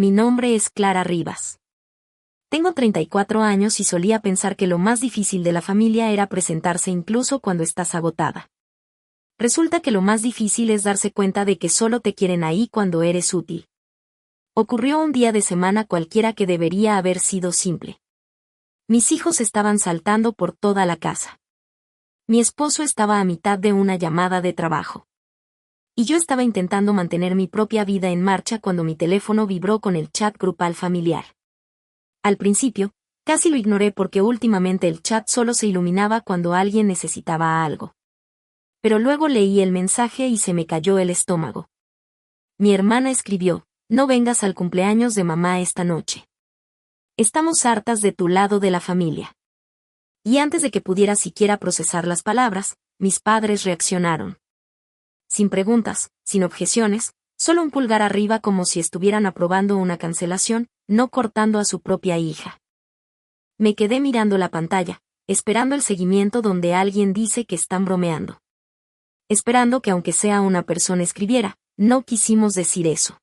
Mi nombre es Clara Rivas. Tengo 34 años y solía pensar que lo más difícil de la familia era presentarse incluso cuando estás agotada. Resulta que lo más difícil es darse cuenta de que solo te quieren ahí cuando eres útil. Ocurrió un día de semana cualquiera que debería haber sido simple. Mis hijos estaban saltando por toda la casa. Mi esposo estaba a mitad de una llamada de trabajo. Y yo estaba intentando mantener mi propia vida en marcha cuando mi teléfono vibró con el chat grupal familiar. Al principio, casi lo ignoré porque últimamente el chat solo se iluminaba cuando alguien necesitaba algo. Pero luego leí el mensaje y se me cayó el estómago. Mi hermana escribió: "No vengas al cumpleaños de mamá esta noche. Estamos hartas de tu lado de la familia". Y antes de que pudiera siquiera procesar las palabras, mis padres reaccionaron. Sin preguntas, sin objeciones, solo un pulgar arriba como si estuvieran aprobando una cancelación, no cortando a su propia hija. Me quedé mirando la pantalla, esperando el seguimiento donde alguien dice que están bromeando. Esperando que aunque sea una persona escribiera, no quisimos decir eso.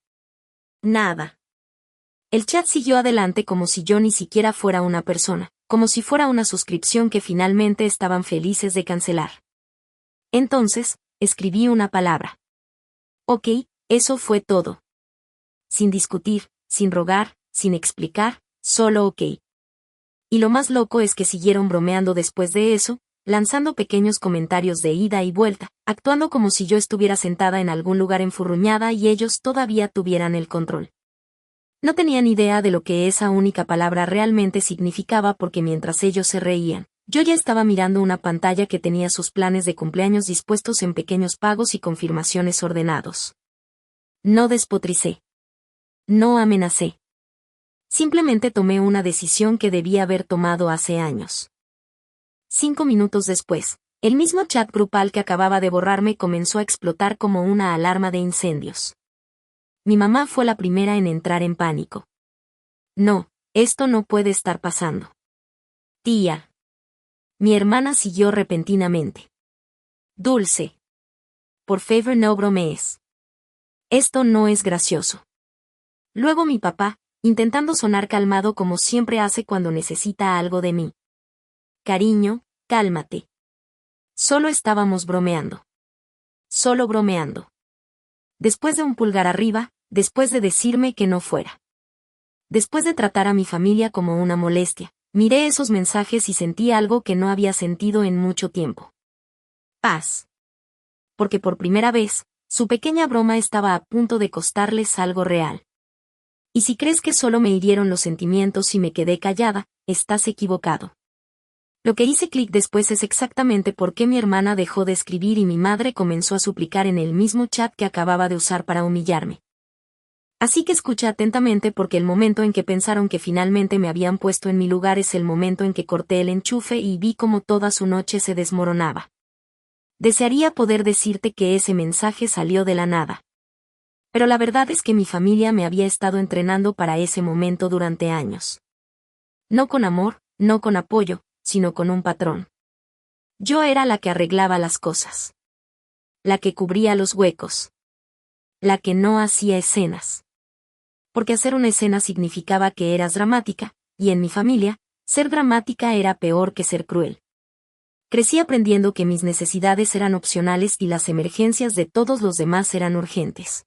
Nada. El chat siguió adelante como si yo ni siquiera fuera una persona, como si fuera una suscripción que finalmente estaban felices de cancelar. Entonces, escribí una palabra. Ok, eso fue todo. Sin discutir, sin rogar, sin explicar, solo ok. Y lo más loco es que siguieron bromeando después de eso, lanzando pequeños comentarios de ida y vuelta, actuando como si yo estuviera sentada en algún lugar enfurruñada y ellos todavía tuvieran el control. No tenían idea de lo que esa única palabra realmente significaba porque mientras ellos se reían, yo ya estaba mirando una pantalla que tenía sus planes de cumpleaños dispuestos en pequeños pagos y confirmaciones ordenados. No despotricé. No amenacé. Simplemente tomé una decisión que debía haber tomado hace años. 5 minutos después, el mismo chat grupal que acababa de borrarme comenzó a explotar como una alarma de incendios. Mi mamá fue la primera en entrar en pánico. No, esto no puede estar pasando. Tía. Mi hermana siguió repentinamente. Dulce. Por favor no bromees. Esto no es gracioso. Luego mi papá, intentando sonar calmado como siempre hace cuando necesita algo de mí. Cariño, cálmate. Solo estábamos bromeando. Solo bromeando. Después de un pulgar arriba, después de decirme que no fuera. Después de tratar a mi familia como una molestia, miré esos mensajes y sentí algo que no había sentido en mucho tiempo. Paz. Porque por primera vez, su pequeña broma estaba a punto de costarles algo real. Y si crees que solo me hirieron los sentimientos y me quedé callada, estás equivocado. Lo que hice clic después es exactamente por qué mi hermana dejó de escribir y mi madre comenzó a suplicar en el mismo chat que acababa de usar para humillarme. Así que escucha atentamente porque el momento en que pensaron que finalmente me habían puesto en mi lugar es el momento en que corté el enchufe y vi cómo toda su noche se desmoronaba. Desearía poder decirte que ese mensaje salió de la nada. Pero la verdad es que mi familia me había estado entrenando para ese momento durante años. No con amor, no con apoyo, sino con un patrón. Yo era la que arreglaba las cosas. La que cubría los huecos. La que no hacía escenas. Porque hacer una escena significaba que eras dramática, y en mi familia, ser dramática era peor que ser cruel. Crecí aprendiendo que mis necesidades eran opcionales y las emergencias de todos los demás eran urgentes.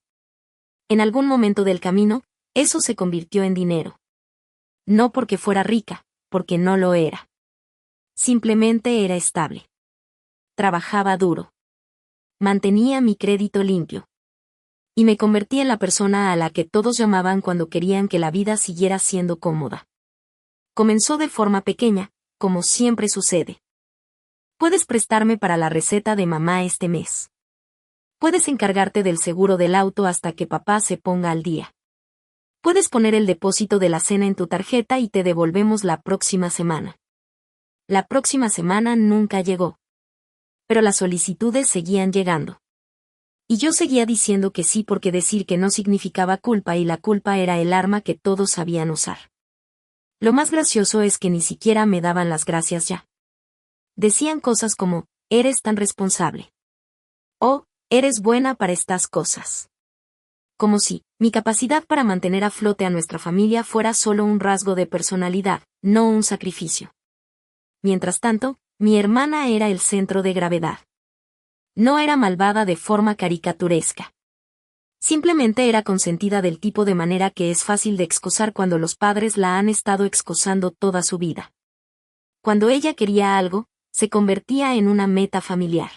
En algún momento del camino, eso se convirtió en dinero. No porque fuera rica, porque no lo era. Simplemente era estable. Trabajaba duro. Mantenía mi crédito limpio. Y me convertí en la persona a la que todos llamaban cuando querían que la vida siguiera siendo cómoda. Comenzó de forma pequeña, como siempre sucede. Puedes prestarme para la receta de mamá este mes. Puedes encargarte del seguro del auto hasta que papá se ponga al día. Puedes poner el depósito de la cena en tu tarjeta y te devolvemos la próxima semana. La próxima semana nunca llegó. Pero las solicitudes seguían llegando. Y yo seguía diciendo que sí porque decir que no significaba culpa y la culpa era el arma que todos sabían usar. Lo más gracioso es que ni siquiera me daban las gracias ya. Decían cosas como, eres tan responsable. O, eres buena para estas cosas. como si mi capacidad para mantener a flote a nuestra familia fuera solo un rasgo de personalidad, no un sacrificio. Mientras tanto, mi hermana era el centro de gravedad. No era malvada de forma caricaturesca. Simplemente era consentida del tipo de manera que es fácil de excusar cuando los padres la han estado excusando toda su vida. Cuando ella quería algo, se convertía en una meta familiar.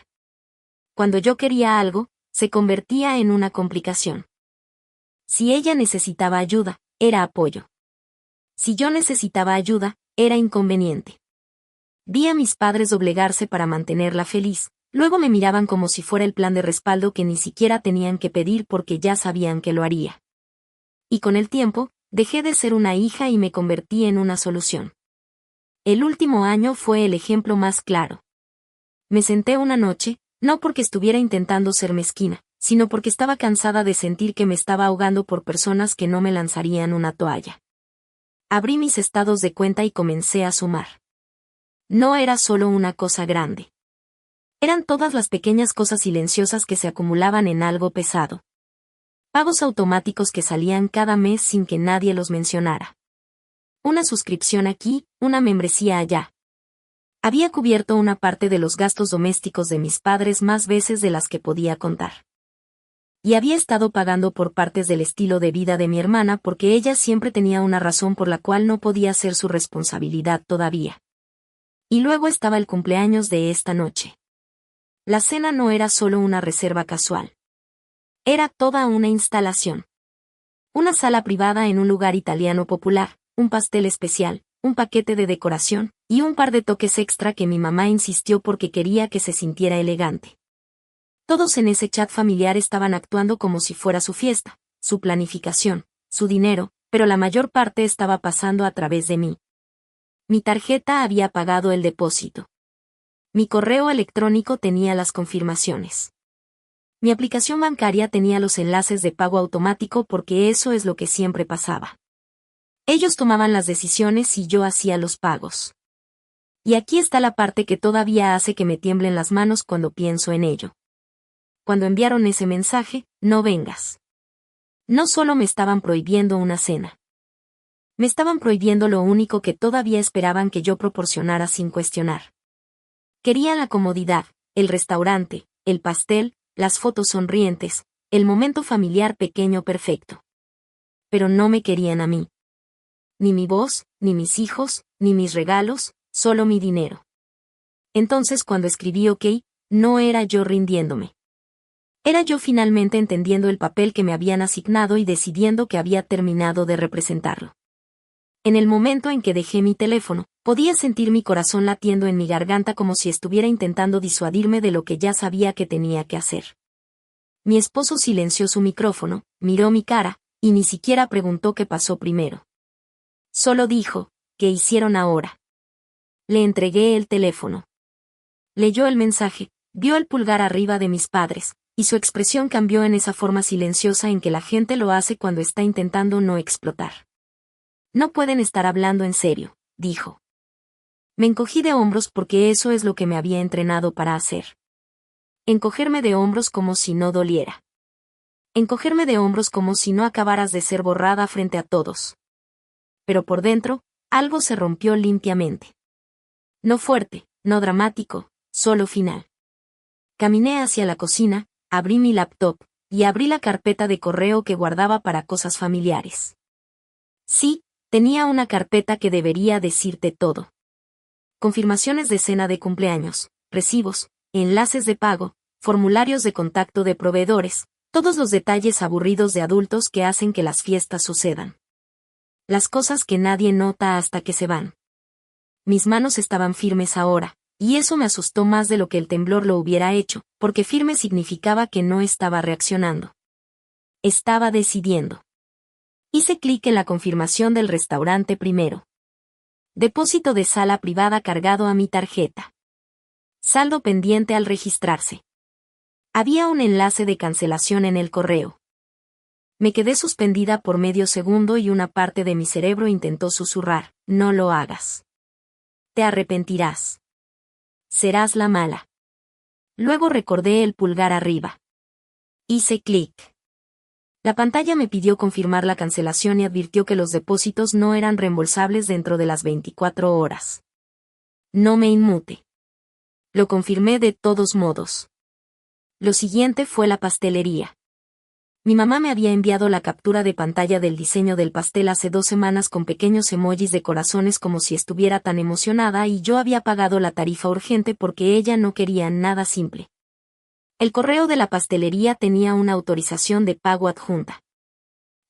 Cuando yo quería algo, se convertía en una complicación. Si ella necesitaba ayuda, era apoyo. Si yo necesitaba ayuda, era inconveniente. Vi a mis padres doblegarse para mantenerla feliz, luego me miraban como si fuera el plan de respaldo que ni siquiera tenían que pedir porque ya sabían que lo haría. Y con el tiempo, dejé de ser una hija y me convertí en una solución. El último año fue el ejemplo más claro. Me senté una noche, no porque estuviera intentando ser mezquina, sino porque estaba cansada de sentir que me estaba ahogando por personas que no me lanzarían una toalla. Abrí mis estados de cuenta y comencé a sumar. No era solo una cosa grande. Eran todas las pequeñas cosas silenciosas que se acumulaban en algo pesado. Pagos automáticos que salían cada mes sin que nadie los mencionara. Una suscripción aquí, una membresía allá. Había cubierto una parte de los gastos domésticos de mis padres más veces de las que podía contar. Y había estado pagando por partes del estilo de vida de mi hermana porque ella siempre tenía una razón por la cual no podía ser su responsabilidad todavía. Y luego estaba el cumpleaños de esta noche. La cena no era solo una reserva casual. Era toda una instalación. Una sala privada en un lugar italiano popular, un pastel especial, un paquete de decoración, y un par de toques extra que mi mamá insistió porque quería que se sintiera elegante. Todos en ese chat familiar estaban actuando como si fuera su fiesta, su planificación, su dinero, pero la mayor parte estaba pasando a través de mí. Mi tarjeta había pagado el depósito. Mi correo electrónico tenía las confirmaciones. Mi aplicación bancaria tenía los enlaces de pago automático porque eso es lo que siempre pasaba. Ellos tomaban las decisiones y yo hacía los pagos. Y aquí está la parte que todavía hace que me tiemblen las manos cuando pienso en ello. Cuando enviaron ese mensaje, no vengas. No solo me estaban prohibiendo una cena. Me estaban prohibiendo lo único que todavía esperaban que yo proporcionara sin cuestionar. Querían la comodidad, el restaurante, el pastel, las fotos sonrientes, el momento familiar pequeño perfecto. Pero no me querían a mí. Ni mi voz, ni mis hijos, ni mis regalos, solo mi dinero. Entonces cuando escribí OK, no era yo rindiéndome. Era yo finalmente entendiendo el papel que me habían asignado y decidiendo que había terminado de representarlo. En el momento en que dejé mi teléfono, podía sentir mi corazón latiendo en mi garganta como si estuviera intentando disuadirme de lo que ya sabía que tenía que hacer. Mi esposo silenció su micrófono, miró mi cara, y ni siquiera preguntó qué pasó primero. Solo dijo, ¿qué hicieron ahora? Le entregué el teléfono. Leyó el mensaje, vio el pulgar arriba de mis padres, y su expresión cambió en esa forma silenciosa en que la gente lo hace cuando está intentando no explotar. No pueden estar hablando en serio, dijo. Me encogí de hombros porque eso es lo que me había entrenado para hacer. Encogerme de hombros como si no doliera. Encogerme de hombros como si no acabaras de ser borrada frente a todos. Pero por dentro, algo se rompió limpiamente. No fuerte, no dramático, solo final. Caminé hacia la cocina, abrí mi laptop, y abrí la carpeta de correo que guardaba para cosas familiares. Sí, tenía una carpeta que debería decirte todo. Confirmaciones de cena de cumpleaños, recibos, enlaces de pago, formularios de contacto de proveedores, todos los detalles aburridos de adultos que hacen que las fiestas sucedan. Las cosas que nadie nota hasta que se van. Mis manos estaban firmes ahora, y eso me asustó más de lo que el temblor lo hubiera hecho, porque firme significaba que no estaba reaccionando. Estaba decidiendo. Hice clic en la confirmación del restaurante primero. Depósito de sala privada cargado a mi tarjeta. Saldo pendiente al registrarse. Había un enlace de cancelación en el correo. Me quedé suspendida por medio segundo y una parte de mi cerebro intentó susurrar, no lo hagas. Te arrepentirás. Serás la mala. Luego recordé el pulgar arriba. Hice clic. La pantalla me pidió confirmar la cancelación y advirtió que los depósitos no eran reembolsables dentro de las 24 horas. No me inmute. Lo confirmé de todos modos. Lo siguiente fue la pastelería. Mi mamá me había enviado la captura de pantalla del diseño del pastel hace 2 semanas con pequeños emojis de corazones como si estuviera tan emocionada y yo había pagado la tarifa urgente porque ella no quería nada simple. El correo de la pastelería tenía una autorización de pago adjunta.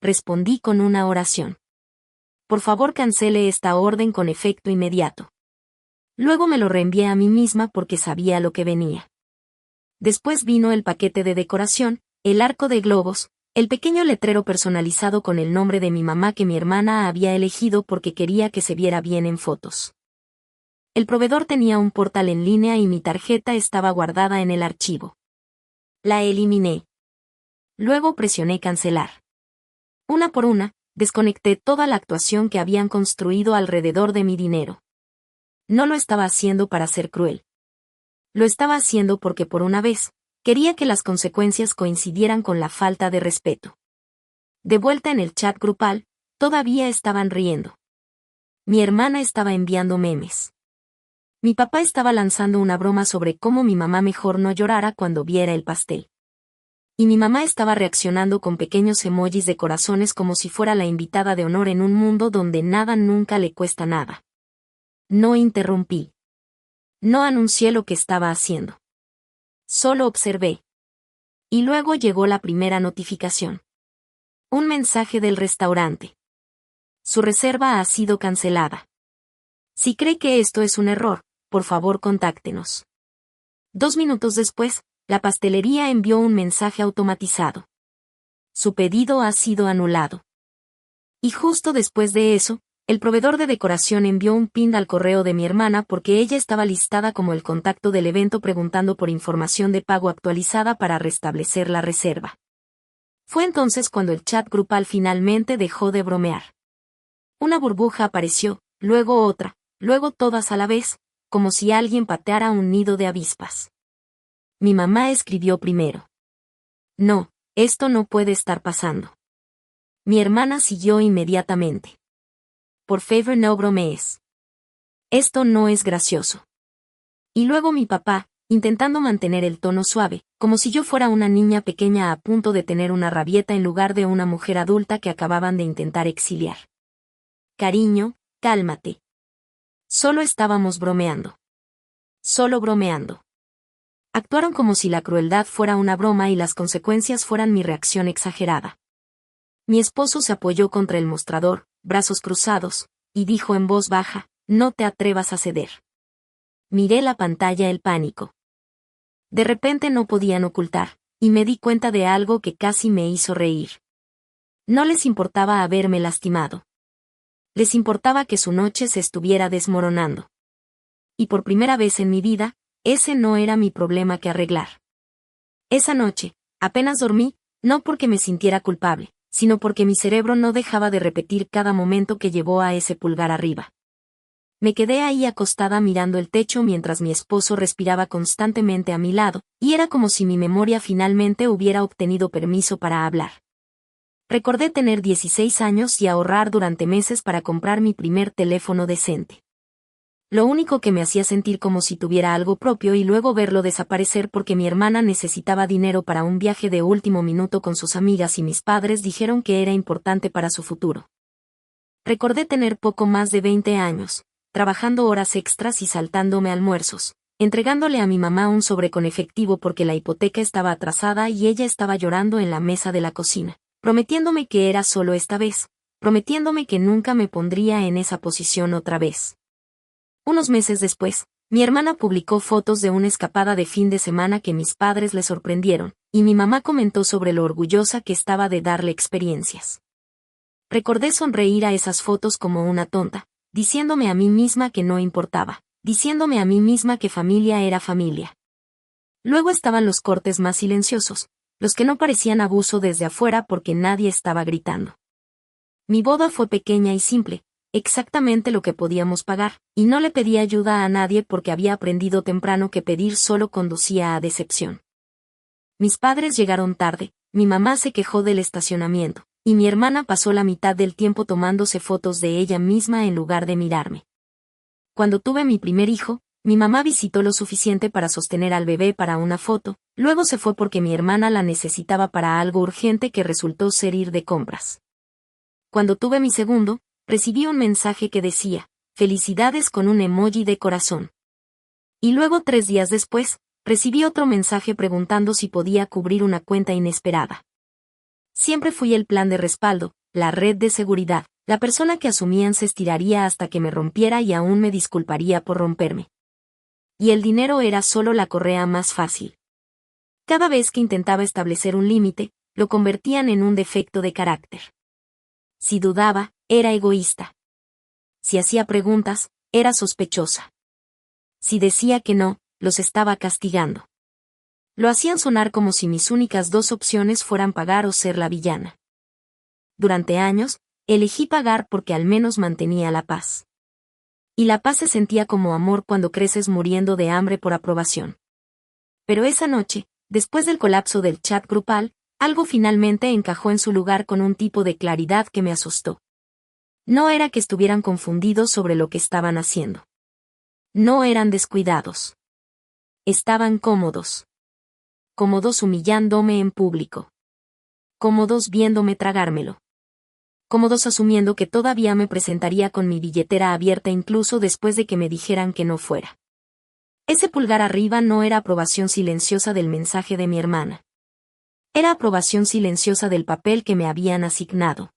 Respondí con una oración. Por favor, cancele esta orden con efecto inmediato. Luego me lo reenvié a mí misma porque sabía lo que venía. Después vino el paquete de decoración, el arco de globos, el pequeño letrero personalizado con el nombre de mi mamá que mi hermana había elegido porque quería que se viera bien en fotos. El proveedor tenía un portal en línea y mi tarjeta estaba guardada en el archivo. La eliminé. Luego presioné cancelar. Una por una, desconecté toda la actuación que habían construido alrededor de mi dinero. No lo estaba haciendo para ser cruel. Lo estaba haciendo porque por una vez, quería que las consecuencias coincidieran con la falta de respeto. De vuelta en el chat grupal, todavía estaban riendo. Mi hermana estaba enviando memes. Mi papá estaba lanzando una broma sobre cómo mi mamá mejor no llorara cuando viera el pastel. Y mi mamá estaba reaccionando con pequeños emojis de corazones como si fuera la invitada de honor en un mundo donde nada nunca le cuesta nada. No interrumpí. No anuncié lo que estaba haciendo. Solo observé. Y luego llegó la primera notificación. Un mensaje del restaurante. Su reserva ha sido cancelada. Si cree que esto es un error, por favor contáctenos. 2 minutos después, la pastelería envió un mensaje automatizado. Su pedido ha sido anulado. Y justo después de eso, el proveedor de decoración envió un pin al correo de mi hermana porque ella estaba listada como el contacto del evento preguntando por información de pago actualizada para restablecer la reserva. Fue entonces cuando el chat grupal finalmente dejó de bromear. Una burbuja apareció, luego otra, luego todas a la vez, como si alguien pateara un nido de avispas. Mi mamá escribió primero. No, esto no puede estar pasando. Mi hermana siguió inmediatamente. Por favor, no bromees. Esto no es gracioso. Y luego mi papá, intentando mantener el tono suave, como si yo fuera una niña pequeña a punto de tener una rabieta en lugar de una mujer adulta que acababan de intentar exiliar. Cariño, cálmate. Solo estábamos bromeando. Solo bromeando. Actuaron como si la crueldad fuera una broma y las consecuencias fueran mi reacción exagerada. Mi esposo se apoyó contra el mostrador, brazos cruzados, y dijo en voz baja, no te atrevas a ceder. Miré la pantalla el pánico. De repente no podían ocultar, y me di cuenta de algo que casi me hizo reír. No les importaba haberme lastimado. Les importaba que su noche se estuviera desmoronando. Y por primera vez en mi vida, ese no era mi problema que arreglar. Esa noche, apenas dormí, no porque me sintiera culpable, sino porque mi cerebro no dejaba de repetir cada momento que llevó a ese pulgar arriba. Me quedé ahí acostada mirando el techo mientras mi esposo respiraba constantemente a mi lado, y era como si mi memoria finalmente hubiera obtenido permiso para hablar. Recordé tener 16 años y ahorrar durante meses para comprar mi primer teléfono decente. Lo único que me hacía sentir como si tuviera algo propio y luego verlo desaparecer porque mi hermana necesitaba dinero para un viaje de último minuto con sus amigas y mis padres dijeron que era importante para su futuro. Recordé tener poco más de 20 años, trabajando horas extras y saltándome almuerzos, entregándole a mi mamá un sobre con efectivo porque la hipoteca estaba atrasada y ella estaba llorando en la mesa de la cocina, prometiéndome que era solo esta vez, prometiéndome que nunca me pondría en esa posición otra vez. Unos meses después, mi hermana publicó fotos de una escapada de fin de semana que mis padres le sorprendieron, y mi mamá comentó sobre lo orgullosa que estaba de darle experiencias. Recordé sonreír a esas fotos como una tonta, diciéndome a mí misma que no importaba, diciéndome a mí misma que familia era familia. Luego estaban los cortes más silenciosos, los que no parecían abuso desde afuera porque nadie estaba gritando. Mi boda fue pequeña y simple, exactamente lo que podíamos pagar, y no le pedí ayuda a nadie porque había aprendido temprano que pedir solo conducía a decepción. Mis padres llegaron tarde, mi mamá se quejó del estacionamiento, y mi hermana pasó la mitad del tiempo tomándose fotos de ella misma en lugar de mirarme. Cuando tuve mi primer hijo, mi mamá visitó lo suficiente para sostener al bebé para una foto, luego se fue porque mi hermana la necesitaba para algo urgente que resultó ser ir de compras. Cuando tuve mi segundo, recibí un mensaje que decía, felicidades con un emoji de corazón. Y luego 3 días después, recibí otro mensaje preguntando si podía cubrir una cuenta inesperada. Siempre fui el plan de respaldo, la red de seguridad, la persona que asumían se estiraría hasta que me rompiera y aún me disculparía por romperme. Y el dinero era solo la correa más fácil. Cada vez que intentaba establecer un límite, lo convertían en un defecto de carácter. Si dudaba, era egoísta. Si hacía preguntas, era sospechosa. Si decía que no, los estaba castigando. Lo hacían sonar como si mis únicas 2 opciones fueran pagar o ser la villana. Durante años, elegí pagar porque al menos mantenía la paz. Y la paz se sentía como amor cuando creces muriendo de hambre por aprobación. Pero esa noche, después del colapso del chat grupal, algo finalmente encajó en su lugar con un tipo de claridad que me asustó. No era que estuvieran confundidos sobre lo que estaban haciendo. No eran descuidados. Estaban cómodos. Cómodos humillándome en público. Cómodos viéndome tragármelo. Cómodos asumiendo que todavía me presentaría con mi billetera abierta incluso después de que me dijeran que no fuera. Ese pulgar arriba no era aprobación silenciosa del mensaje de mi hermana. Era aprobación silenciosa del papel que me habían asignado.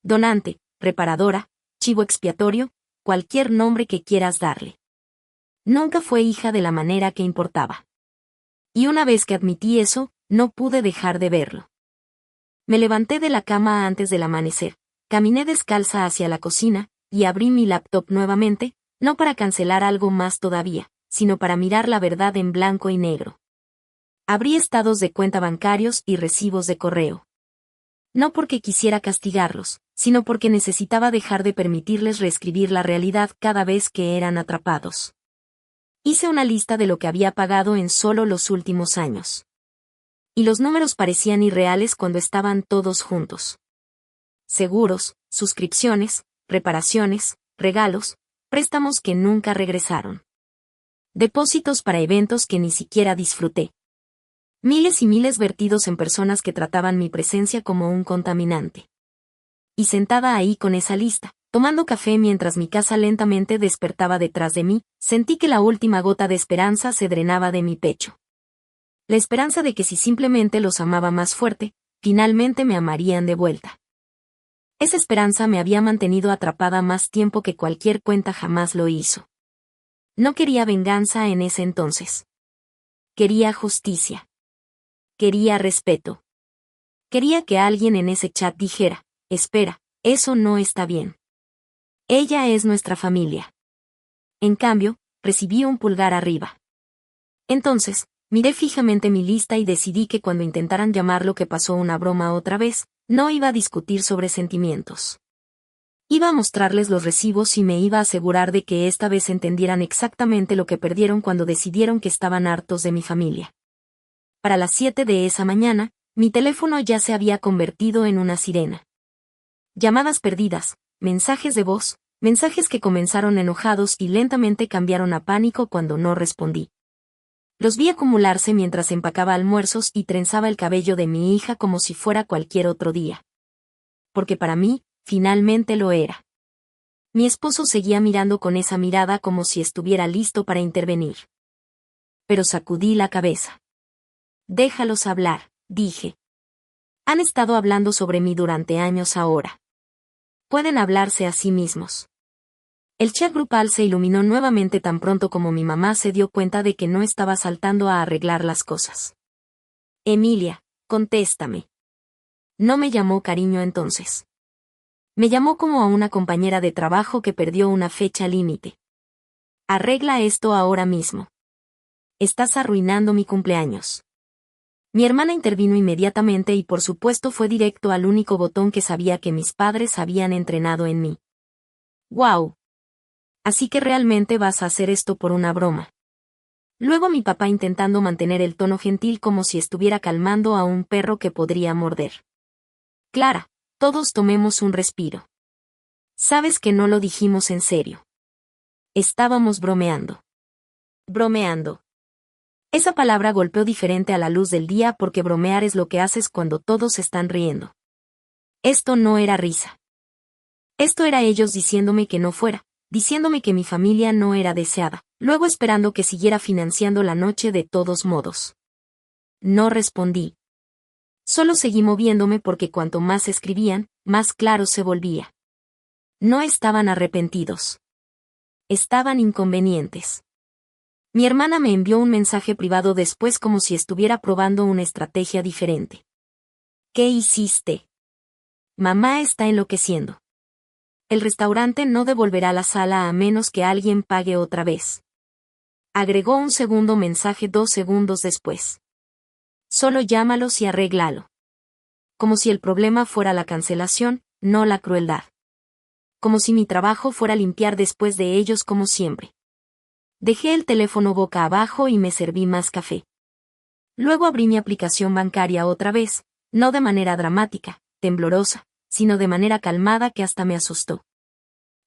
Donante, reparadora, chivo expiatorio, cualquier nombre que quieras darle. Nunca fue hija de la manera que importaba. Y una vez que admití eso, no pude dejar de verlo. Me levanté de la cama antes del amanecer, caminé descalza hacia la cocina, y abrí mi laptop nuevamente, no para cancelar algo más todavía, sino para mirar la verdad en blanco y negro. Abrí estados de cuenta bancarios y recibos de correo. No porque quisiera castigarlos, sino porque necesitaba dejar de permitirles reescribir la realidad cada vez que eran atrapados. Hice una lista de lo que había pagado en solo los últimos años. Y los números parecían irreales cuando estaban todos juntos. Seguros, suscripciones, reparaciones, regalos, préstamos que nunca regresaron. Depósitos para eventos que ni siquiera disfruté. Miles y miles vertidos en personas que trataban mi presencia como un contaminante. Y sentada ahí con esa lista, tomando café mientras mi casa lentamente despertaba detrás de mí, sentí que la última gota de esperanza se drenaba de mi pecho. La esperanza de que si simplemente los amaba más fuerte, finalmente me amarían de vuelta. Esa esperanza me había mantenido atrapada más tiempo que cualquier cuenta jamás lo hizo. No quería venganza en ese entonces. Quería justicia. Quería respeto. Quería que alguien en ese chat dijera, espera, eso no está bien. Ella es nuestra familia. En cambio, recibí un pulgar arriba. Entonces, miré fijamente mi lista y decidí que cuando intentaran llamar lo que pasó una broma otra vez, no iba a discutir sobre sentimientos. Iba a mostrarles los recibos y me iba a asegurar de que esta vez entendieran exactamente lo que perdieron cuando decidieron que estaban hartos de mi familia. Para las 7 de esa mañana, mi teléfono ya se había convertido en una sirena. Llamadas perdidas, mensajes de voz, mensajes que comenzaron enojados y lentamente cambiaron a pánico cuando no respondí. Los vi acumularse mientras empacaba almuerzos y trenzaba el cabello de mi hija como si fuera cualquier otro día. Porque para mí, finalmente lo era. Mi esposo seguía mirando con esa mirada como si estuviera listo para intervenir. Pero sacudí la cabeza. Déjalos hablar, dije. Han estado hablando sobre mí durante años ahora. Pueden hablarse a sí mismos. El chat grupal se iluminó nuevamente tan pronto como mi mamá se dio cuenta de que no estaba saltando a arreglar las cosas. Emilia, contéstame. No me llamó cariño entonces. Me llamó como a una compañera de trabajo que perdió una fecha límite. Arregla esto ahora mismo. Estás arruinando mi cumpleaños. Mi hermana intervino inmediatamente y por supuesto fue directo al único botón que sabía que mis padres habían entrenado en mí. ¡Guau! Así que realmente vas a hacer esto por una broma. Luego mi papá intentando mantener el tono gentil como si estuviera calmando a un perro que podría morder. Clara, todos tomemos un respiro. Sabes que no lo dijimos en serio. Estábamos bromeando. Bromeando. Esa palabra golpeó diferente a la luz del día porque bromear es lo que haces cuando todos están riendo. Esto no era risa. Esto era ellos diciéndome que no fuera, diciéndome que mi familia no era deseada, luego esperando que siguiera financiando la noche de todos modos. No respondí. Solo seguí moviéndome porque cuanto más escribían, más claro se volvía. No estaban arrepentidos. Estaban inconvenientes. Mi hermana me envió un mensaje privado después como si estuviera probando una estrategia diferente. ¿Qué hiciste? Mamá está enloqueciendo. El restaurante no devolverá la sala a menos que alguien pague otra vez. Agregó un segundo mensaje 2 segundos después. Solo llámalos y arréglalo. Como si el problema fuera la cancelación, no la crueldad. Como si mi trabajo fuera limpiar después de ellos como siempre. Dejé el teléfono boca abajo y me serví más café. Luego abrí mi aplicación bancaria otra vez, no de manera dramática, temblorosa, sino de manera calmada que hasta me asustó.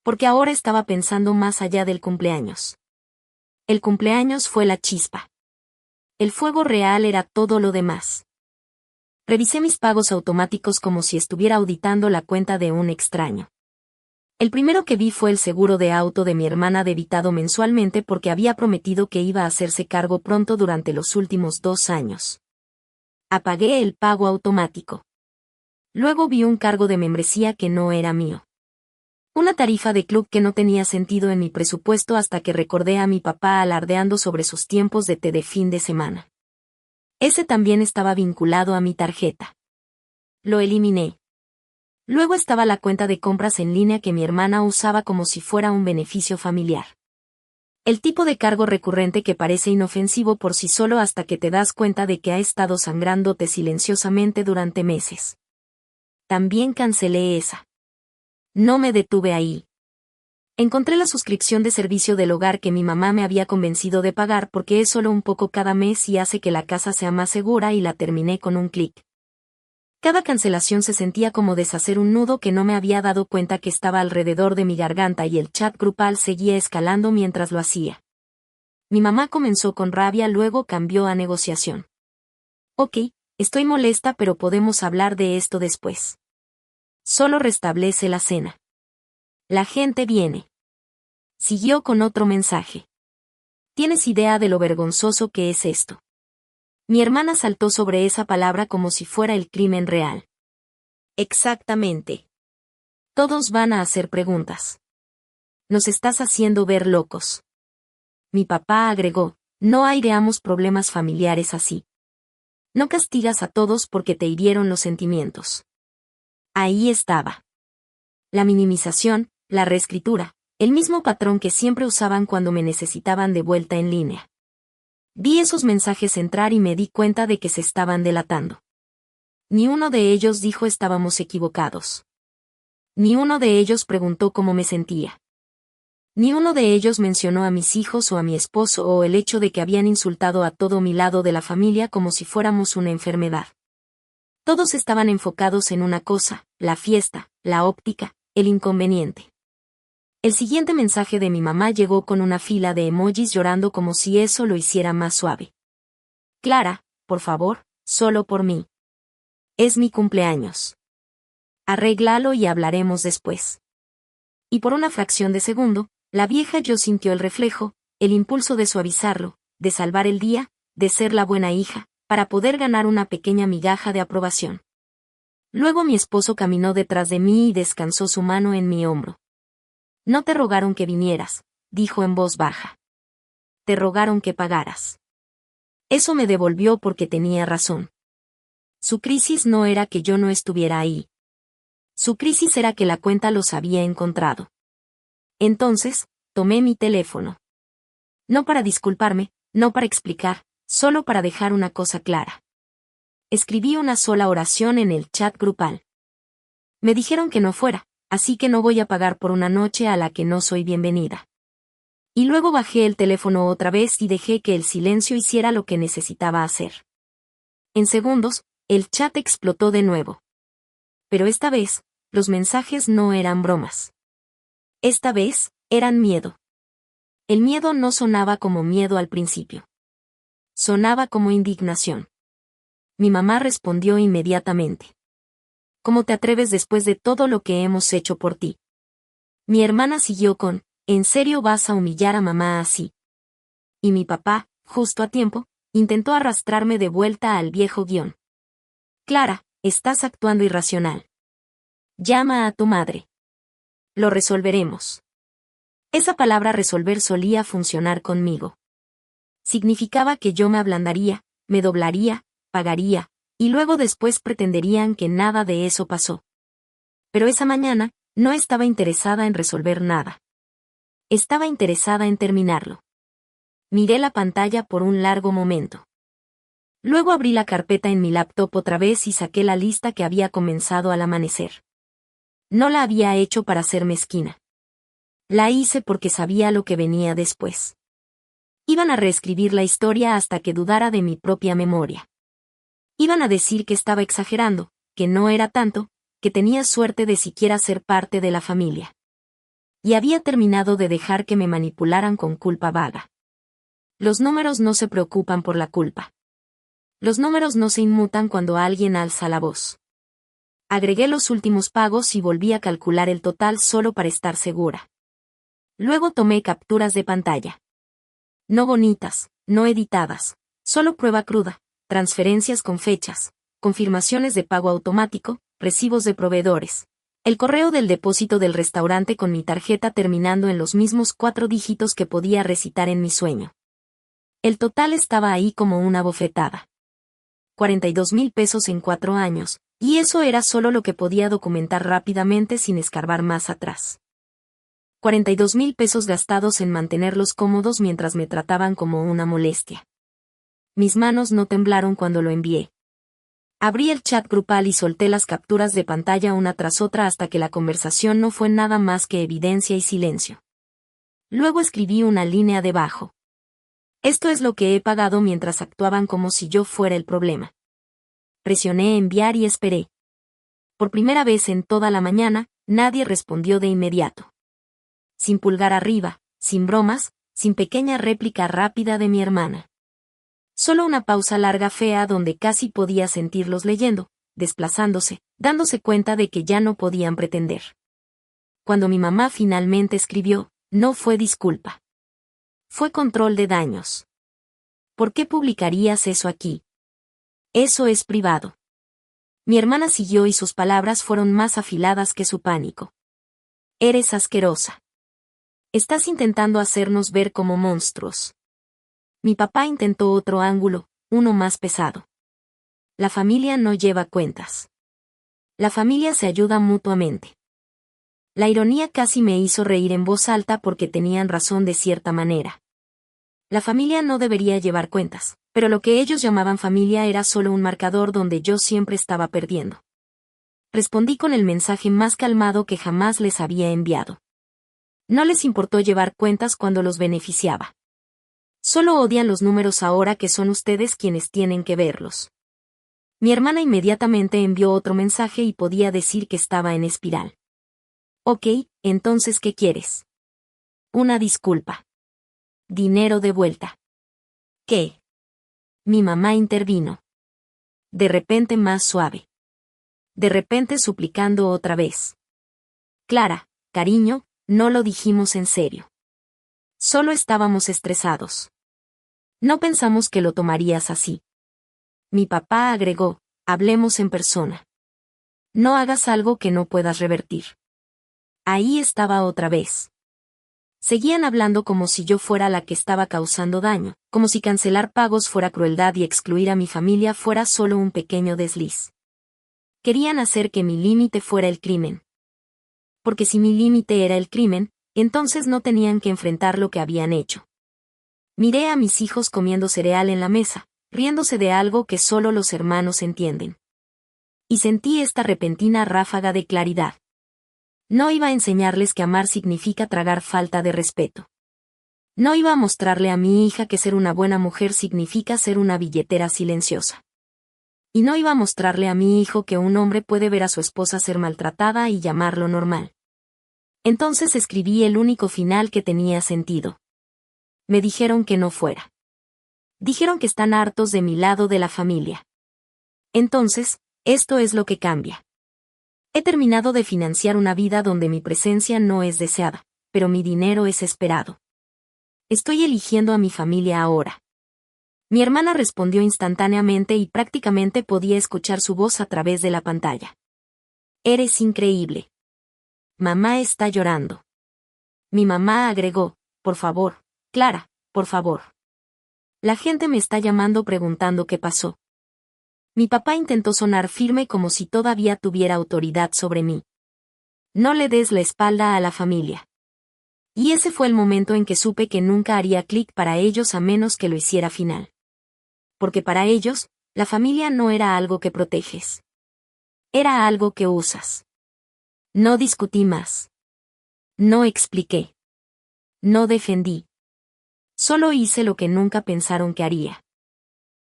Porque ahora estaba pensando más allá del cumpleaños. El cumpleaños fue la chispa. El fuego real era todo lo demás. Revisé mis pagos automáticos como si estuviera auditando la cuenta de un extraño. El primero que vi fue el seguro de auto de mi hermana debitado mensualmente porque había prometido que iba a hacerse cargo pronto durante los últimos 2 años. Apagué el pago automático. Luego vi un cargo de membresía que no era mío. Una tarifa de club que no tenía sentido en mi presupuesto hasta que recordé a mi papá alardeando sobre sus tiempos de té de fin de semana. Ese también estaba vinculado a mi tarjeta. Lo eliminé. Luego estaba la cuenta de compras en línea que mi hermana usaba como si fuera un beneficio familiar. El tipo de cargo recurrente que parece inofensivo por sí solo hasta que te das cuenta de que ha estado sangrándote silenciosamente durante meses. También cancelé esa. No me detuve ahí. Encontré la suscripción de servicio del hogar que mi mamá me había convencido de pagar porque es solo un poco cada mes y hace que la casa sea más segura y la terminé con un clic. Cada cancelación se sentía como deshacer un nudo que no me había dado cuenta que estaba alrededor de mi garganta y el chat grupal seguía escalando mientras lo hacía. Mi mamá comenzó con rabia, luego cambió a negociación. Ok, estoy molesta pero podemos hablar de esto después. Solo restablece la cena. La gente viene. Siguió con otro mensaje. ¿Tienes idea de lo vergonzoso que es esto? Mi hermana saltó sobre esa palabra como si fuera el crimen real. Exactamente. Todos van a hacer preguntas. Nos estás haciendo ver locos. Mi papá agregó, no aireamos problemas familiares así. No castigas a todos porque te hirieron los sentimientos. Ahí estaba. La minimización, la reescritura, el mismo patrón que siempre usaban cuando me necesitaban de vuelta en línea. Vi esos mensajes entrar y me di cuenta de que se estaban delatando. Ni uno de ellos dijo estábamos equivocados. Ni uno de ellos preguntó cómo me sentía. Ni uno de ellos mencionó a mis hijos o a mi esposo o el hecho de que habían insultado a todo mi lado de la familia como si fuéramos una enfermedad. Todos estaban enfocados en una cosa, la fiesta, la óptica, el inconveniente. El siguiente mensaje de mi mamá llegó con una fila de emojis llorando como si eso lo hiciera más suave. Clara, por favor, solo por mí. Es mi cumpleaños. Arréglalo y hablaremos después. Y por una fracción de segundo, la vieja yo sintió el reflejo, el impulso de suavizarlo, de salvar el día, de ser la buena hija, para poder ganar una pequeña migaja de aprobación. Luego mi esposo caminó detrás de mí y descansó su mano en mi hombro. No te rogaron que vinieras, dijo en voz baja. Te rogaron que pagaras. Eso me devolvió porque tenía razón. Su crisis no era que yo no estuviera ahí. Su crisis era que la cuenta los había encontrado. Entonces, tomé mi teléfono. No para disculparme, no para explicar, solo para dejar una cosa clara. Escribí una sola oración en el chat grupal. Me dijeron que no fuera, así que no voy a pagar por una noche a la que no soy bienvenida. Y luego bajé el teléfono otra vez y dejé que el silencio hiciera lo que necesitaba hacer. En segundos, el chat explotó de nuevo. Pero esta vez, los mensajes no eran bromas. Esta vez, eran miedo. El miedo no sonaba como miedo al principio. Sonaba como indignación. Mi mamá respondió inmediatamente. ¿Cómo te atreves después de todo lo que hemos hecho por ti? Mi hermana siguió con, ¿en serio vas a humillar a mamá así? Y mi papá, justo a tiempo, intentó arrastrarme de vuelta al viejo guión. Clara, estás actuando irracional. Llama a tu madre. Lo resolveremos. Esa palabra resolver solía funcionar conmigo. Significaba que yo me ablandaría, me doblaría, pagaría, y luego después pretenderían que nada de eso pasó. Pero esa mañana, no estaba interesada en resolver nada. Estaba interesada en terminarlo. Miré la pantalla por un largo momento. Luego abrí la carpeta en mi laptop otra vez y saqué la lista que había comenzado al amanecer. No la había hecho para ser mezquina. La hice porque sabía lo que venía después. Iban a reescribir la historia hasta que dudara de mi propia memoria. Iban a decir que estaba exagerando, que no era tanto, que tenía suerte de siquiera ser parte de la familia. Y había terminado de dejar que me manipularan con culpa vaga. Los números no se preocupan por la culpa. Los números no se inmutan cuando alguien alza la voz. Agregué los últimos pagos y volví a calcular el total solo para estar segura. Luego tomé capturas de pantalla. No bonitas, no editadas, solo prueba cruda, transferencias con fechas, confirmaciones de pago automático, recibos de proveedores. El correo del depósito del restaurante con mi tarjeta terminando en los mismos 4 dígitos que podía recitar en mi sueño. El total estaba ahí como una bofetada. 42,000 pesos en 4 años, y eso era solo lo que podía documentar rápidamente sin escarbar más atrás. 42,000 pesos gastados en mantenerlos cómodos mientras me trataban como una molestia. Mis manos no temblaron cuando lo envié. Abrí el chat grupal y solté las capturas de pantalla una tras otra hasta que la conversación no fue nada más que evidencia y silencio. Luego escribí una línea debajo. Esto es lo que he pagado mientras actuaban como si yo fuera el problema. Presioné enviar y esperé. Por primera vez en toda la mañana, nadie respondió de inmediato. Sin pulgar arriba, sin bromas, sin pequeña réplica rápida de mi hermana. Solo una pausa larga fea donde casi podía sentirlos leyendo, desplazándose, dándose cuenta de que ya no podían pretender. Cuando mi mamá finalmente escribió, no fue disculpa. Fue control de daños. ¿Por qué publicarías eso aquí? Eso es privado. Mi hermana siguió y sus palabras fueron más afiladas que su pánico. Eres asquerosa. Estás intentando hacernos ver como monstruos. Mi papá intentó otro ángulo, uno más pesado. La familia no lleva cuentas. La familia se ayuda mutuamente. La ironía casi me hizo reír en voz alta porque tenían razón de cierta manera. La familia no debería llevar cuentas, pero lo que ellos llamaban familia era solo un marcador donde yo siempre estaba perdiendo. Respondí con el mensaje más calmado que jamás les había enviado. No les importó llevar cuentas cuando los beneficiaba. Solo odian los números ahora que son ustedes quienes tienen que verlos. Mi hermana inmediatamente envió otro mensaje y podía decir que estaba en espiral. Ok, entonces ¿qué quieres? Una disculpa. Dinero de vuelta. ¿Qué? Mi mamá intervino. De repente más suave. De repente suplicando otra vez. Clara, cariño, no lo dijimos en serio. Solo estábamos estresados. No pensamos que lo tomarías así. Mi papá agregó, hablemos en persona. No hagas algo que no puedas revertir. Ahí estaba otra vez. Seguían hablando como si yo fuera la que estaba causando daño, como si cancelar pagos fuera crueldad y excluir a mi familia fuera solo un pequeño desliz. Querían hacer que mi límite fuera el crimen. Porque si mi límite era el crimen, entonces no tenían que enfrentar lo que habían hecho. Miré a mis hijos comiendo cereal en la mesa, riéndose de algo que solo los hermanos entienden. Y sentí esta repentina ráfaga de claridad. No iba a enseñarles que amar significa tragar falta de respeto. No iba a mostrarle a mi hija que ser una buena mujer significa ser una billetera silenciosa. Y no iba a mostrarle a mi hijo que un hombre puede ver a su esposa ser maltratada y llamarlo normal. Entonces escribí el único final que tenía sentido. Me dijeron que no fuera. Dijeron que están hartos de mi lado de la familia. Entonces, esto es lo que cambia. He terminado de financiar una vida donde mi presencia no es deseada, pero mi dinero es esperado. Estoy eligiendo a mi familia ahora. Mi hermana respondió instantáneamente y prácticamente podía escuchar su voz a través de la pantalla. Eres increíble. Mamá está llorando. Mi mamá agregó, por favor, Clara, por favor. La gente me está llamando preguntando qué pasó. Mi papá intentó sonar firme como si todavía tuviera autoridad sobre mí. No le des la espalda a la familia. Y ese fue el momento en que supe que nunca haría clic para ellos a menos que lo hiciera final. Porque para ellos, la familia no era algo que proteges. Era algo que usas. No discutí más. No expliqué. No defendí. Solo hice lo que nunca pensaron que haría.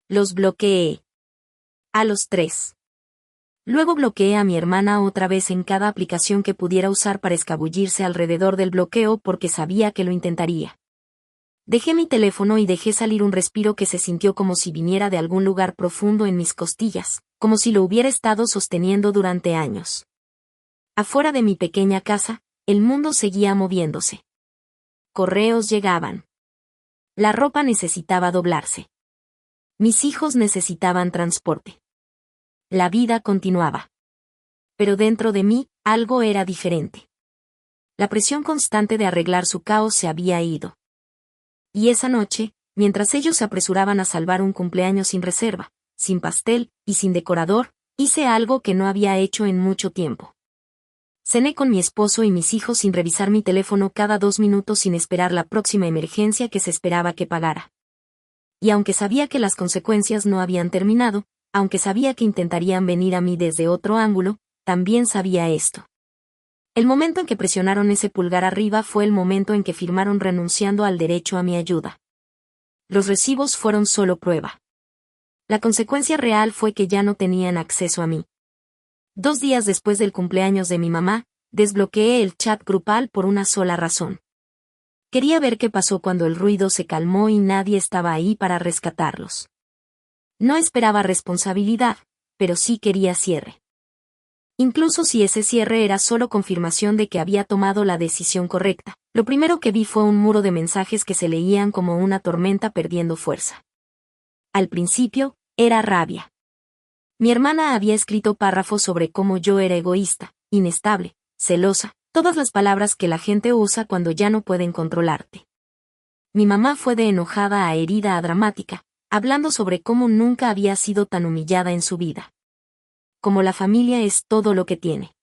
Los bloqueé. A los 3. Luego bloqueé a mi hermana otra vez en cada aplicación que pudiera usar para escabullirse alrededor del bloqueo porque sabía que lo intentaría. Dejé mi teléfono y dejé salir un respiro que se sintió como si viniera de algún lugar profundo en mis costillas, como si lo hubiera estado sosteniendo durante años. Afuera de mi pequeña casa, el mundo seguía moviéndose. Correos llegaban. La ropa necesitaba doblarse. Mis hijos necesitaban transporte. La vida continuaba. Pero dentro de mí, algo era diferente. La presión constante de arreglar su caos se había ido. Y esa noche, mientras ellos se apresuraban a salvar un cumpleaños sin reserva, sin pastel y sin decorador, hice algo que no había hecho en mucho tiempo. Cené con mi esposo y mis hijos sin revisar mi teléfono cada 2 minutos sin esperar la próxima emergencia que se esperaba que pagara. Y aunque sabía que las consecuencias no habían terminado, aunque sabía que intentarían venir a mí desde otro ángulo, también sabía esto. El momento en que presionaron ese pulgar arriba fue el momento en que firmaron renunciando al derecho a mi ayuda. Los recibos fueron solo prueba. La consecuencia real fue que ya no tenían acceso a mí. 2 días después del cumpleaños de mi mamá, desbloqueé el chat grupal por una sola razón. Quería ver qué pasó cuando el ruido se calmó y nadie estaba ahí para rescatarlos. No esperaba responsabilidad, pero sí quería cierre. Incluso si ese cierre era solo confirmación de que había tomado la decisión correcta, lo primero que vi fue un muro de mensajes que se leían como una tormenta perdiendo fuerza. Al principio, era rabia. Mi hermana había escrito párrafos sobre cómo yo era egoísta, inestable, celosa, todas las palabras que la gente usa cuando ya no pueden controlarte. Mi mamá fue de enojada a herida a dramática, hablando sobre cómo nunca había sido tan humillada en su vida. Como la familia es todo lo que tiene.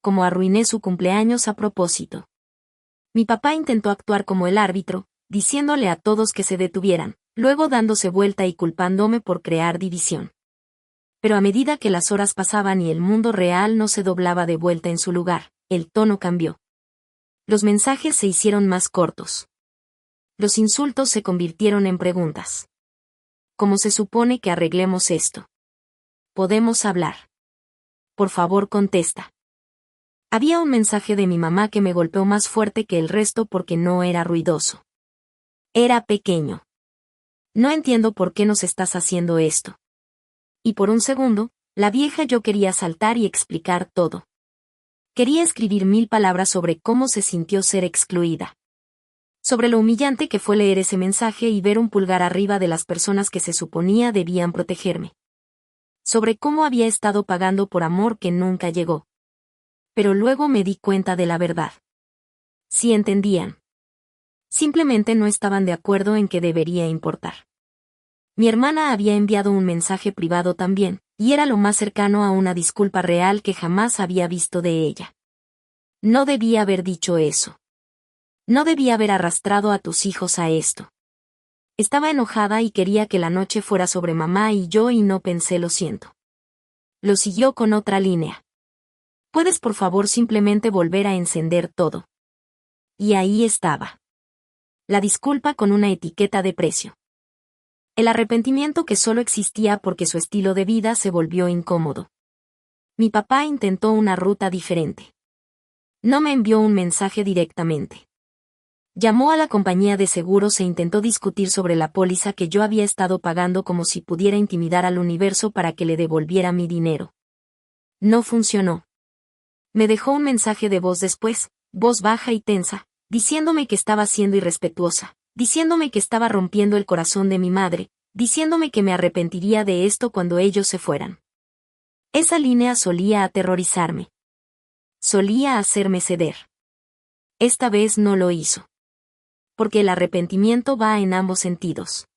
Como arruiné su cumpleaños a propósito. Mi papá intentó actuar como el árbitro, diciéndole a todos que se detuvieran, luego dándose vuelta y culpándome por crear división. Pero a medida que las horas pasaban y el mundo real no se doblaba de vuelta en su lugar, el tono cambió. Los mensajes se hicieron más cortos. Los insultos se convirtieron en preguntas. ¿Cómo se supone que arreglemos esto? Podemos hablar. Por favor, contesta. Había un mensaje de mi mamá que me golpeó más fuerte que el resto porque no era ruidoso. Era pequeño. No entiendo por qué nos estás haciendo esto. Y por un segundo, la vieja yo quería saltar y explicar todo. Quería escribir 1000 palabras sobre cómo se sintió ser excluida. Sobre lo humillante que fue leer ese mensaje y ver un pulgar arriba de las personas que se suponía debían protegerme. Sobre cómo había estado pagando por amor que nunca llegó. Pero luego me di cuenta de la verdad. Sí entendían. Simplemente no estaban de acuerdo en que debería importar. Mi hermana había enviado un mensaje privado también, y era lo más cercano a una disculpa real que jamás había visto de ella. No debía haber dicho eso. No debía haber arrastrado a tus hijos a esto. Estaba enojada y quería que la noche fuera sobre mamá y yo y no pensé lo siento. Lo siguió con otra línea. ¿Puedes por favor simplemente volver a encender todo? Y ahí estaba. La disculpa con una etiqueta de precio. El arrepentimiento que solo existía porque su estilo de vida se volvió incómodo. Mi papá intentó una ruta diferente. No me envió un mensaje directamente. Llamó a la compañía de seguros e intentó discutir sobre la póliza que yo había estado pagando como si pudiera intimidar al universo para que le devolviera mi dinero. No funcionó. Me dejó un mensaje de voz después, voz baja y tensa, diciéndome que estaba siendo irrespetuosa, diciéndome que estaba rompiendo el corazón de mi madre, diciéndome que me arrepentiría de esto cuando ellos se fueran. Esa línea solía aterrorizarme. Solía hacerme ceder. Esta vez no lo hizo. Porque el arrepentimiento va en ambos sentidos.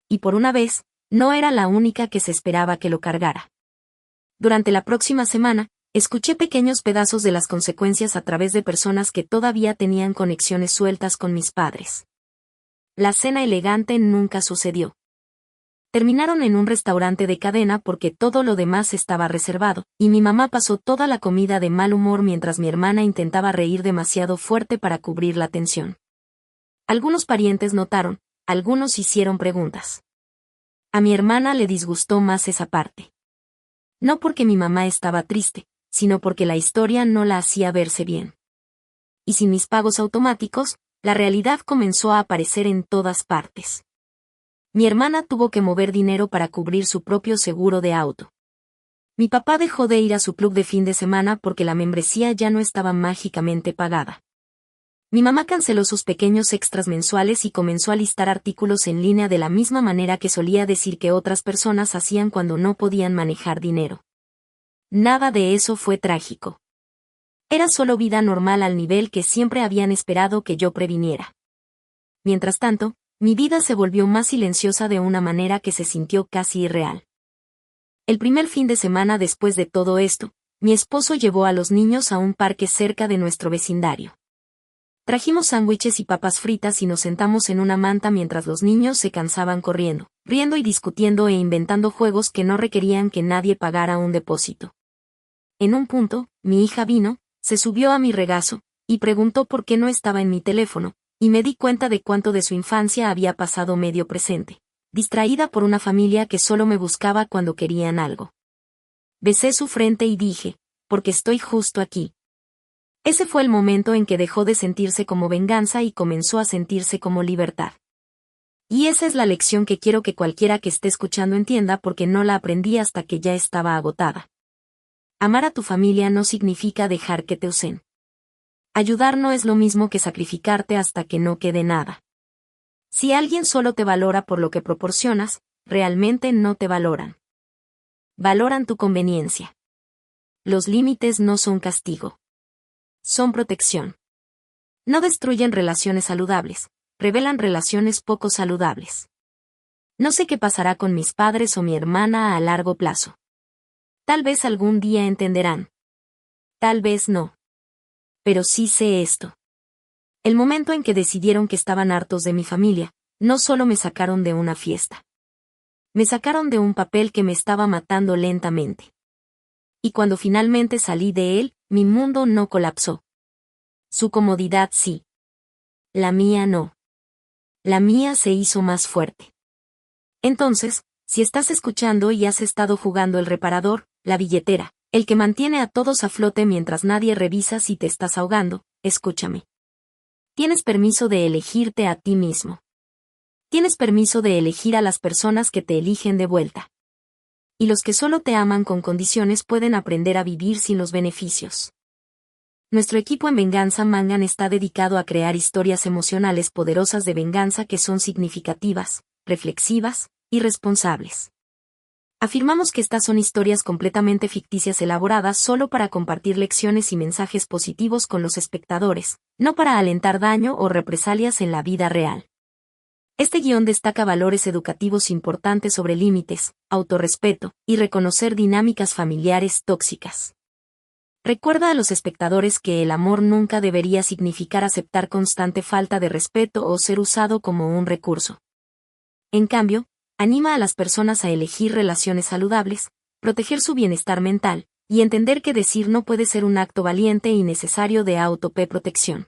Y por una vez, no era la única que se esperaba que lo cargara. Durante la próxima semana, escuché pequeños pedazos de las consecuencias a través de personas que todavía tenían conexiones sueltas con mis padres. La cena elegante nunca sucedió. Terminaron en un restaurante de cadena porque todo lo demás estaba reservado, y mi mamá pasó toda la comida de mal humor mientras mi hermana intentaba reír demasiado fuerte para cubrir la tensión. Algunos parientes notaron, algunos hicieron preguntas. A mi hermana le disgustó más esa parte. No porque mi mamá estaba triste, sino porque la historia no la hacía verse bien. Y sin mis pagos automáticos, la realidad comenzó a aparecer en todas partes. Mi hermana tuvo que mover dinero para cubrir su propio seguro de auto. Mi papá dejó de ir a su club de fin de semana porque la membresía ya no estaba mágicamente pagada. Mi mamá canceló sus pequeños extras mensuales y comenzó a listar artículos en línea de la misma manera que solía decir que otras personas hacían cuando no podían manejar dinero. Nada de eso fue trágico. Era solo vida normal al nivel que siempre habían esperado que yo previniera. Mientras tanto, mi vida se volvió más silenciosa de una manera que se sintió casi irreal. El primer fin de semana después de todo esto, mi esposo llevó a los niños a un parque cerca de nuestro vecindario. Trajimos sándwiches y papas fritas y nos sentamos en una manta mientras los niños se cansaban corriendo, riendo y discutiendo e inventando juegos que no requerían que nadie pagara un depósito. En un punto, mi hija vino, se subió a mi regazo, y preguntó por qué no estaba en mi teléfono, y me di cuenta de cuánto de su infancia había pasado medio presente, distraída por una familia que solo me buscaba cuando querían algo. Besé su frente y dije, porque estoy justo aquí. Ese fue el momento en que dejó de sentirse como venganza y comenzó a sentirse como libertad. Y esa es la lección que quiero que cualquiera que esté escuchando entienda porque no la aprendí hasta que ya estaba agotada. Amar a tu familia no significa dejar que te usen. Ayudar no es lo mismo que sacrificarte hasta que no quede nada. Si alguien solo te valora por lo que proporcionas, realmente no te valoran. Valoran tu conveniencia. Los límites no son castigo. Son protección. No destruyen relaciones saludables, revelan relaciones poco saludables. No sé qué pasará con mis padres o mi hermana a largo plazo. Tal vez algún día entenderán. Tal vez no. Pero sí sé esto. El momento en que decidieron que estaban hartos de mi familia, no solo me sacaron de una fiesta. Me sacaron de un papel que me estaba matando lentamente. Y cuando finalmente salí de él, mi mundo no colapsó. Su comodidad sí. La mía no. La mía se hizo más fuerte. Entonces, si estás escuchando y has estado jugando el reparador, la billetera, el que mantiene a todos a flote mientras nadie revisa si te estás ahogando, escúchame. Tienes permiso de elegirte a ti mismo. Tienes permiso de elegir a las personas que te eligen de vuelta. Y los que solo te aman con condiciones pueden aprender a vivir sin los beneficios. Nuestro equipo en Venganza Mangan está dedicado a crear historias emocionales poderosas de venganza que son significativas, reflexivas y responsables. Afirmamos que estas son historias completamente ficticias elaboradas solo para compartir lecciones y mensajes positivos con los espectadores, no para alentar daño o represalias en la vida real. Este guión destaca valores educativos importantes sobre límites, autorrespeto y reconocer dinámicas familiares tóxicas. Recuerda a los espectadores que el amor nunca debería significar aceptar constante falta de respeto o ser usado como un recurso. En cambio, anima a las personas a elegir relaciones saludables, proteger su bienestar mental, y entender que decir no puede ser un acto valiente y necesario de autoprotección.